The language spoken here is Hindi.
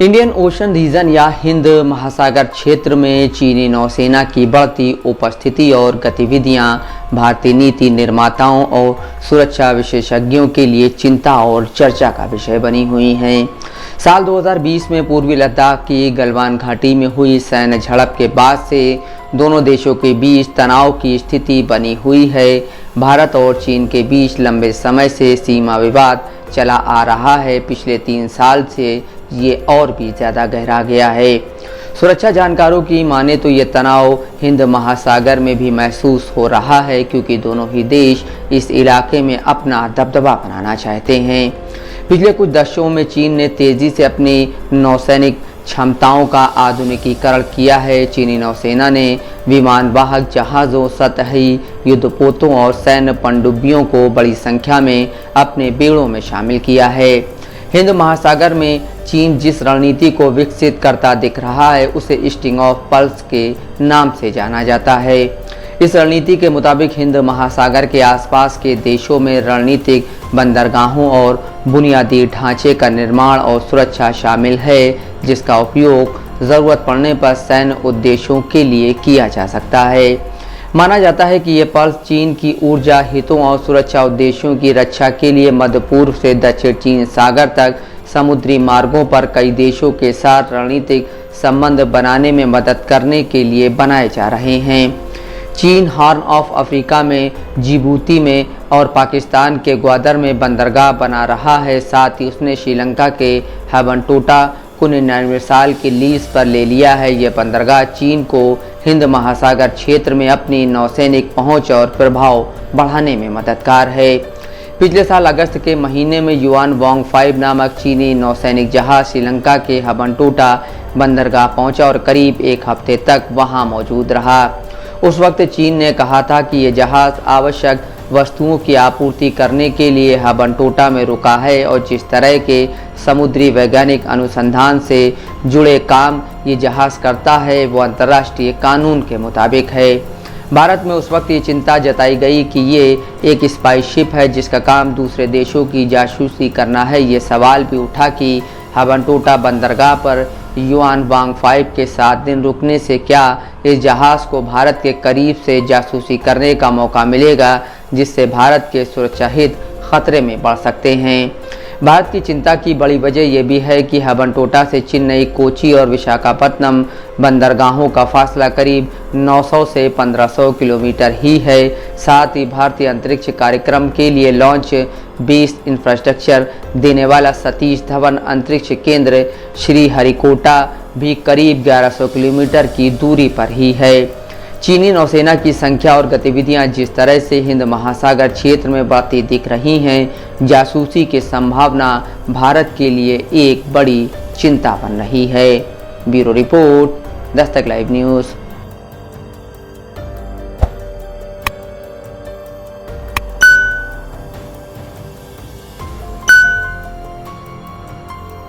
इंडियन ओशन रीजन या हिंद महासागर क्षेत्र में चीनी नौसेना की बढ़ती उपस्थिति और गतिविधियां भारतीय नीति निर्माताओं और सुरक्षा विशेषज्ञों के लिए चिंता और चर्चा का विषय बनी हुई हैं। साल 2020 में पूर्वी लद्दाख की गलवान घाटी में हुई सैन्य झड़प के बाद से दोनों देशों के बीच तनाव की स्थिति बनी हुई है। भारत और चीन के बीच लंबे समय से सीमा विवाद चला आ रहा है। पिछले 3 साल से ये और भी ज़्यादा गहरा गया है। सुरक्षा जानकारों की माने तो ये तनाव हिंद महासागर में भी महसूस हो रहा है, क्योंकि दोनों ही देश इस इलाके में अपना दबदबा बनाना चाहते हैं। पिछले कुछ दशकों में चीन ने तेज़ी से अपनी नौसैनिक क्षमताओं का आधुनिकीकरण किया है। चीनी नौसेना ने विमान वाहक जहाज़ों, सतही युद्धपोतों और सैन्य पनडुब्बियों को बड़ी संख्या में अपने बेड़ों में शामिल किया है। हिंद महासागर में चीन जिस रणनीति को विकसित करता दिख रहा है उसे स्टिंग ऑफ पल्स के नाम से जाना जाता है। इस रणनीति के मुताबिक हिंद महासागर के आसपास के देशों में रणनीतिक बंदरगाहों और बुनियादी ढांचे का निर्माण और सुरक्षा शामिल है, जिसका उपयोग ज़रूरत पड़ने पर सैन्य उद्देश्यों के लिए किया जा सकता है। माना जाता है कि ये पल्स चीन की ऊर्जा हितों और सुरक्षा उद्देश्यों की रक्षा के लिए मध्य पूर्व से दक्षिण चीन सागर तक समुद्री मार्गों पर कई देशों के साथ रणनीतिक संबंध बनाने में मदद करने के लिए बनाए जा रहे हैं। चीन हॉर्न ऑफ अफ्रीका में, जिबूती में और पाकिस्तान के ग्वादर में बंदरगाह बना रहा है। साथ ही उसने श्रीलंका के हबनटोटा को 99 साल के लीज पर ले लिया है। यह बंदरगाह चीन को हिंद महासागर क्षेत्र में अपनी नौसैनिक पहुंच और प्रभाव बढ़ाने में मददगार है। पिछले साल अगस्त के महीने में युआन वांग 5 नामक चीनी नौसैनिक जहाज श्रीलंका के हबनटोटा बंदरगाह पहुंचा और करीब 1 हफ्ते तक वहां मौजूद रहा। उस वक्त चीन ने कहा था कि यह जहाज आवश्यक वस्तुओं की आपूर्ति करने के लिए हबनटोटा में रुका है और जिस तरह के समुद्री वैज्ञानिक अनुसंधान से जुड़े काम ये जहाज़ करता है वो अंतर्राष्ट्रीय कानून के मुताबिक है। भारत में उस वक्त ये चिंता जताई गई कि ये एक स्पाई शिप है जिसका काम दूसरे देशों की जासूसी करना है। ये सवाल भी उठा कि हबनटोटा बंदरगाह पर युआन वांग 5 के 7 दिन रुकने से क्या इस जहाज़ को भारत के करीब से जासूसी करने का मौका मिलेगा, जिससे भारत के सुरक्षा हित खतरे में बढ़ सकते हैं। भारत की चिंता की बड़ी वजह यह भी है कि हबनटोटा से चेन्नई, कोची और विशाखापत्तनम बंदरगाहों का फासला करीब 900 से 1500 किलोमीटर ही है। साथ ही भारतीय अंतरिक्ष कार्यक्रम के लिए लॉन्च बेस इंफ्रास्ट्रक्चर देने वाला सतीश धवन अंतरिक्ष केंद्र श्रीहरिकोटा भी करीब 1100 किलोमीटर की दूरी पर ही है। चीनी नौसेना की संख्या और गतिविधियां जिस तरह से हिंद महासागर क्षेत्र में बढ़ती दिख रही हैं, जासूसी की संभावना भारत के लिए एक बड़ी चिंता बन रही है। Bureau report, Dastak live news.